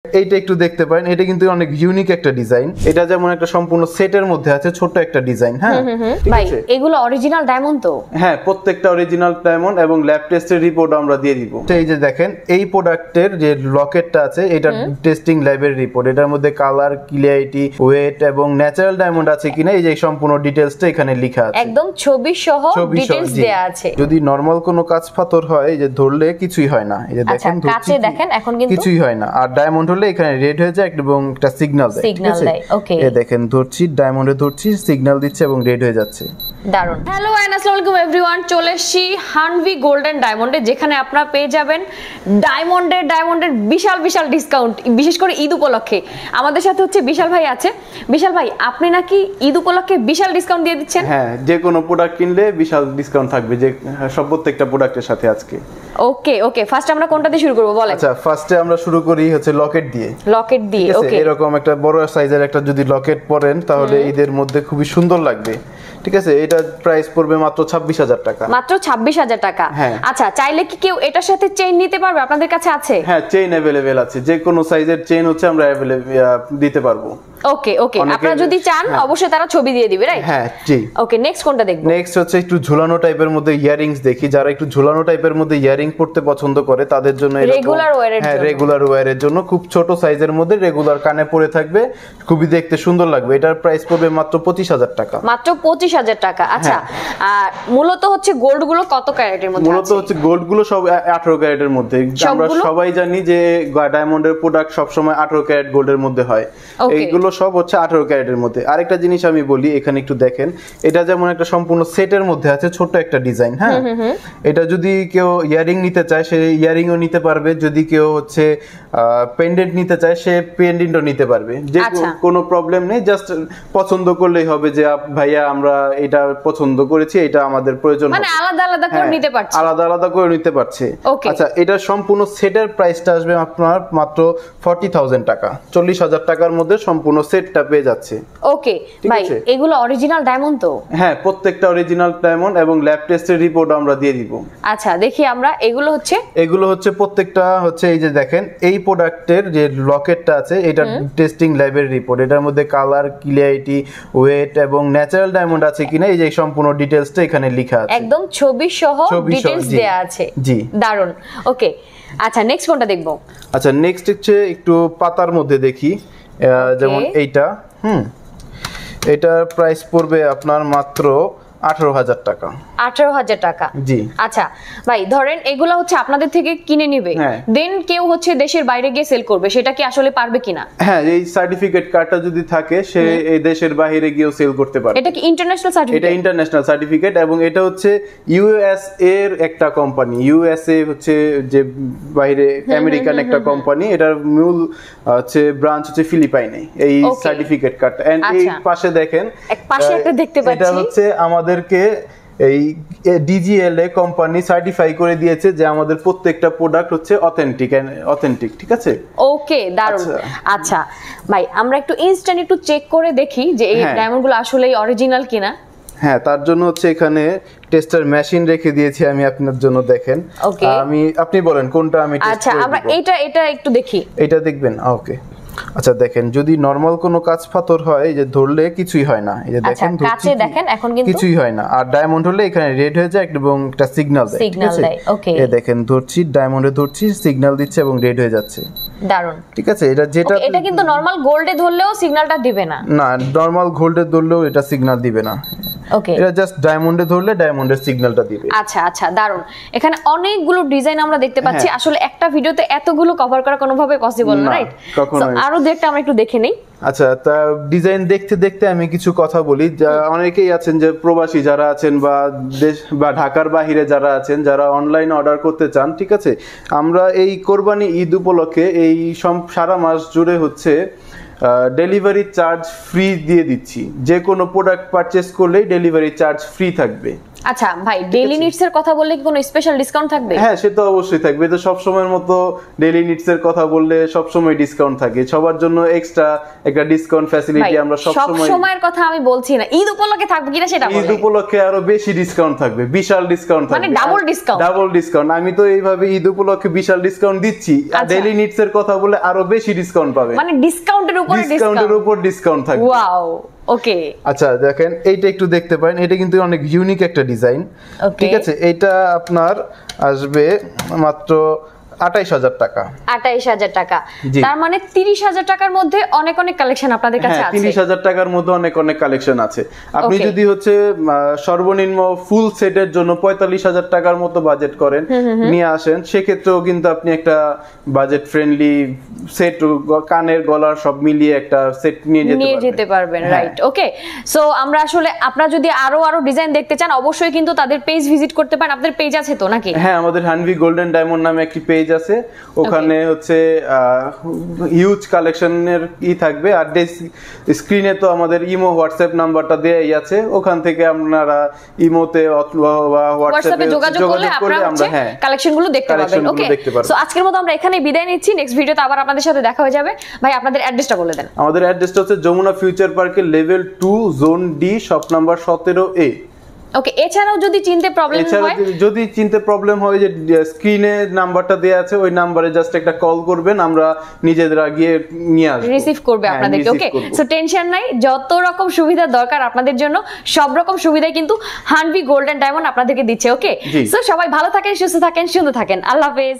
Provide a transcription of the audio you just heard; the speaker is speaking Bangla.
এইটা একটু দেখতে পারেন, এটা কিন্তু অনেক ইউনিক একটা ডিজাইন। এটা যেমন একটা সম্পূর্ণ সেটের মধ্যে আছে, ছোট একটা ডিজাইন। হ্যাঁ ভাই এগুলো অরিজিনাল ডায়মন্ড তো? হ্যাঁ, প্রত্যেকটা অরিজিনাল ডায়মন্ড এবং ল্যাব টেস্টের রিপোর্ট আমরা দিয়ে দিব। এই যে দেখেন, এই প্রোডাক্টের যে লকেটটা আছে এটা টেস্টিং ল্যাবের রিপোর্ট। এটার মধ্যে কালার, ক্লিয়ারিটি, ওয়েট এবং ন্যাচারাল ডায়মন্ড আছে কিনা এই যে সম্পূর্ণ ডিটেইলসটা এখানে লেখা আছে, একদম ছবি সহ ডিটেইলস দেয়া আছে। যদি নরমাল কোনো কাঁচ পাথর হয়, এই যে ধরলে কিছুই হয় না, এই যে দেখেন কাঁচে দেখেন এখন কিন্তু কিছুই হয় না। আর ডায়মন্ড হলে এখানে রেড হয়ে যায় এবং একটা সিগন্যাল দেয়, ঠিক আছে? ওকে, এই দেখেন ধরছি, ডায়মন্ডে ধরছি, সিগন্যাল দিচ্ছে এবং রেড হয়ে যাচ্ছে। দারুন। হ্যালো এন্ড আসসালামু আলাইকুম এভরিওয়ান, চলে এসেছি হানভি গোল্ডেন ডায়মন্ডে, যেখানে আপনারা পেয়ে যাবেন ডায়মন্ডের বিশাল বিশাল ডিসকাউন্ট, বিশেষ করে ঈদ উপলক্ষে। আমাদের সাথে হচ্ছে বিশাল ভাই আছে। বিশাল ভাই, আপনি নাকি ঈদ উপলক্ষে বিশাল ডিসকাউন্ট দিয়ে দিচ্ছেন? হ্যাঁ, যে কোনো প্রোডাক্ট কিনলে বিশাল ডিসকাউন্ট থাকবে, যে প্রত্যেকটা প্রোডাক্টের সাথে আজকে। ওকে ওকে, ফার্স্ট আমরা কোনটা দিয়ে শুরু করব বলেন? আচ্ছা, ফার্স্টে আমরা শুরু করি হচ্ছে লকেট দিয়ে। লকেট দিয়ে, ওকে। এরকম একটা বড় সাইজের একটা যদি লকেট পরেন তাহলে ঈদের মধ্যে খুবই সুন্দর লাগবে, ঠিক আছে? এটা প্রাইস পড়বে মাত্র 26,000 টাকা। মাত্র 26,000 টাকা। আচ্ছা, চাইলে কি কেউ এটার সাথে চেইন নিতে পারবে? আপনাদের কাছে আছে? হ্যাঁ, চেইন अवेलेबल আছে, যে কোনো সাইজের চেইন হচ্ছে আমরা দিতে পারবো। ওকে ওকে, আপনারা যদি চান অবশ্যই তারা ছবি দিয়ে দিবে, রাইট? হ্যাঁ জি। ওকে, নেক্সট কোনটা দেখব? নেক্সট হচ্ছে একটু ঝুলানো টাইপের মধ্যে ইয়ারিংস দেখি। যারা একটু ঝুলানো টাইপের মধ্যে ইয়ারিং পড়তে পছন্দ করে তাদের জন্য রেগুলার ওয়্যারের জন্য। হ্যাঁ, রেগুলার ওয়্যারের জন্য খুব ছোট সাইজের মধ্যে রেগুলার কানে পড়ে থাকবে, খুবই দেখতে সুন্দর লাগবে। এটার প্রাইস পড়বে মাত্র 25,000 টাকা। মাত্র 25,000 টাকা। আচ্ছা, মূলত হচ্ছে গোল্ড গুলো কত ক্যারেটের মধ্যে আছে? মূলত হচ্ছে গোল্ড গুলো সব 18 ক্যারেটের মধ্যে। আমরা সবাই জানি যে ডায়মন্ডের প্রোডাক্ট সব সময় 18 ক্যারেট গোল্ডের মধ্যে হয়। এইগুলো সব হচ্ছে 18 ক্যারেটের মধ্যে। আরেকটা জিনিস আমি বলি, এখানে একটু দেখেন, এটা যেমন একটা সম্পূর্ণ সেটের মধ্যে আছে, ছোট একটা ডিজাইন। হ্যাঁ, এটা যদি কেউ ইয়ারিং নিতে চায় সে ইয়ারিংও নিতে পারবে, যদি কেউ হচ্ছে পেন্ডেন্ট নিতে চায় সে পেন্ডেন্টও নিতে পারবে, যে কোনো প্রবলেম নেই। জাস্ট পছন্দ করলেই হবে যে ভাইয়া আমরা এটা পছন্দ করেছি, এটা আমাদের প্রয়োজন, মানে আলাদা আলাদা করে নিতে পারছে, আলাদা আলাদা করে নিতে পারছে। আচ্ছা, এটা সম্পূর্ণ সেটের প্রাইসটা আসবে আপনার মাত্র 40,000 টাকা। 40,000 টাকার মধ্যে সম্পূর্ণ সেটটা পেয়ে যাচ্ছে। ওকে ভাই, এগুলো অরিজিনাল ডায়মন্ড তো? হ্যাঁ, প্রত্যেকটা অরিজিনাল ডায়মন্ড এবং ল্যাব টেস্টের রিপোর্ট আমরা দিয়ে দিব। আচ্ছা, দেখি আমরা। এগুলো হচ্ছে প্রত্যেকটা হচ্ছে, এই যে দেখেন, এই প্রোডাক্টের যে লকেটটা আছে এটা টেস্টিং ল্যাবের রিপোর্ট। এটার মধ্যে কালার, ক্লিয়ারিটি, ওয়েট এবং ন্যাচারাল ডায়মন্ড আছে কিনা এই যে সম্পূর্ণ ডিটেইলসটা এখানে লেখা আছে, একদম ছবি সহ ডিটেইলস দেয়া আছে। জি, দারুন। ওকে, আচ্ছা নেক্সট কোনটা দেখব? আচ্ছা, নেক্সট হচ্ছে একটু পাতার মধ্যে দেখি, যেমন এইটা। এটার প্রাইস পড়বে আপনার মাত্র 18,000 টাকা। 18,000 টাকা, জি। আচ্ছা ভাই, ধরেন এগুলা হচ্ছে আপনাদের থেকে কিনে নিবে, দেন কেউ হচ্ছে দেশের বাইরে গিয়ে সেল করবে, সেটা কি আসলে পারবে কিনা? হ্যাঁ, এই সার্টিফিকেট কার্ডটা যদি থাকে সে এই দেশের বাইরে গিয়েও সেল করতে পারবে। এটা কি ইন্টারন্যাশনাল সার্টিফিকেট? এটা ইন্টারন্যাশনাল সার্টিফিকেট এবং এটা হচ্ছে ইউএসএ এর একটা কোম্পানি। ইউএসএ হচ্ছে যে বাইরে আমেরিকান একটা কোম্পানি, এটার মূল হচ্ছে ব্রাঞ্চ হচ্ছে ফিলিপাইনে। এই সার্টিফিকেট কার্ডটা এন্ড এই পাশে দেখেন, এক পাশে একটা দেখতে পাচ্ছি, এটা হচ্ছে আমাদেরকে এই ডিজিএলএ কোম্পানি সার্টিফাই করে দিয়েছে যে আমাদের প্রত্যেকটা প্রোডাক্ট হচ্ছে অথেন্টিক, ঠিক আছে? ওকে, দারুন। আচ্ছা ভাই, আমরা একটু ইনস্ট্যান্ট একটু চেক করে দেখি যে এই ডায়মন্ডগুলো আসলেই অরিজিনাল কিনা। হ্যাঁ, তার জন্য হচ্ছে এখানে টেস্টার মেশিন রেখে দিয়েছি আমি আপনার জন্য, দেখেন। আপনি বলেন কোনটা আমি টেস্ট করব। আচ্ছা, আমরা এটা একটু দেখি। এটা দেখবেন? ওকে। আচ্ছা, দেখেন, যদি নরমাল কোনো কাঁচ পাথর হয়, এই যে ধরলে কিছুই হয় না, এই যে দেখেন কাঁচে দেখেন এখন কিন্তু কিছুই হয় না। আর ডায়মন্ড হলে এখানে রেড হয়ে যায় এবং একটা সিগন্যাল দেয়, ঠিক আছে? ওকে, এই দেখেন ধরছি, ডায়মন্ডে ধরছি, সিগন্যাল দিচ্ছে এবং রেড হয়ে যাচ্ছে। দারুন, ঠিক আছে? এটা কিন্তু নরমাল গোল্ডে ধরলেও সিগন্যালটা দিবে না? না, নরমাল গোল্ডে ধরলেও এটা সিগন্যাল দিবে না। ওকে, এটা জাস্ট ডায়মন্ডে ধরলে ডায়মন্ডের সিগন্যালটা দিবে। আচ্ছা আচ্ছা, দারুন। এখানে অনেকগুলো ডিজাইন আমরা দেখতে পাচ্ছি। আসলে একটা ভিডিওতে এতগুলো কভার করা কোনোভাবে পসিবল না, রাইট? আরো দেখতে আমরা একটু দেখে নেই। আচ্ছা, তা ডিজাইন দেখতে দেখতে আমি কিছু কথা বলি। অনেকেই আছেন যে প্রবাসী যারা আছেন বা দেশ বা ঢাকার বাহিরে যারা আছেন, যারা অনলাইন অর্ডার করতে চান, ঠিক আছে? আমরা এই কোরবানি ঈদ উপলক্ষে এই সারা মাস জুড়ে হচ্ছে ডেলিভারি চার্জ ফ্রি দিয়ে দিচ্ছি, যে কোনো প্রোডাক্ট পারচেজ করলেই ডেলিভারি চার্জ ফ্রি থাকবে। আচ্ছা ভাই, ডেইলি নিডস এর কথা বললে কি কোনো স্পেশাল ডিসকাউন্ট থাকবে? হ্যাঁ, সে তো অবশ্যই থাকবে। তো সব সময়ের মতো ডেইলি নিডস এর কথা বললে সব সময় ডিসকাউন্ট থাকে, সবার জন্য এক্সট্রা একটা ডিসকাউন্ট ফ্যাসিলিটি আমরা সব সময়ের কথা আমি বলছি না, ঈদ উপলক্ষে থাকবে কিনা সেটা বলেন। ঈদ উপলক্ষে আরো বেশি ডিসকাউন্ট থাকবে, বিশাল ডিসকাউন্ট থাকবে, মানে ডাবল ডিসকাউন্ট। Double discount. আমি তো এইভাবে ঈদ উপলক্ষে বিশাল ডিসকাউন্ট দিচ্ছি, আর ডেইলি নিডস এর কথা বলে আরো বেশি ডিসকাউন্ট পাবে, মানে ডিসকাউন্টের উপর ডিসকাউন্ট থাকবে। ওয়াও, ওকে। আচ্ছা দেখেন, এইটা একটু দেখতে পারেন, এটা কিন্তু অনেক ইউনিক একটা ডিজাইন। ঠিক আছে, এটা আপনার আসবে মাত্র 28,000 টাকা। 28,000 টাকা, তার মানে 30,000 টাকার মধ্যে অনেক অনেক কালেকশন আপনাদের কাছে আছে। 30,000 টাকার মধ্যে অনেক অনেক কালেকশন আছে। আপনি যদি হচ্ছে সর্বনিম্ন ফুল সেটের জন্য 45,000 টাকার মতো বাজেট করেন, নিয়ে আসেন, সেক্ষেত্রেও কিন্তু আপনি একটা বাজেট ফ্রেন্ডলি সেট, কানের গলার সব মিলিয়ে একটা সেট নিয়ে যেতে পারবেন। রাইট, ওকে। সো আমরা আসলে আপনারা যদি আরো ডিজাইন দেখতে চান, অবশ্যই কিন্তু তাদের পেজ ভিজিট করতে পারেন। আপনাদের পেজ আছে তো নাকি? হ্যাঁ, আমাদের হানভি গোল্ডেন ডায়মন্ড নামে একটি পেজ আছে, ওখানে হচ্ছে হিউজ কালেকশনের থাকবে। আর স্ক্রিনে তো আমাদের ইমো হোয়াটসঅ্যাপ নাম্বারটা দেয়াই আছে, ওখান থেকে আপনারা ইমোতে অথবা হোয়াটসঅ্যাপে যোগাযোগ করলে আমরা কালেকশনগুলো দেখতে পারবেন। ওকে, সো আজকের মতো আমরা এখানেই বিদায় নিচ্ছি, নেক্সট ভিডিওতে আবার আপনাদের সাথে দেখা হয়ে যাবে। ভাই আপনাদের অ্যাড্রেসটা বলে দেন। আমাদের অ্যাড্রেসটা হচ্ছে যমুনা ফিউচার পার্কের level 2 zone D, shop number 17A। ওকে, এছাড়াও যদি চিনতে প্রবলেম হয় যে স্ক্রিনে নাম্বারটা দেয়া আছে, ওই নম্বরে জাস্ট একটা কল করবেন, আমরা নিজেরা গিয়ে নিয়ে আসব, রিসিভ করবে আপনাদেরকে। ওকে, সো টেনশন নাই, যত রকম সুবিধা দরকার আপনাদের জন্য সব রকম সুবিধাই কিন্তু হানভি গোল্ডেন ডায়মন্ড আপনাদেরকে দিচ্ছে। ওকে, সো সবাই ভালো থাকেন, সুস্থ থাকেন, সুন্দর থাকেন। আল্লাহ হাফেজ।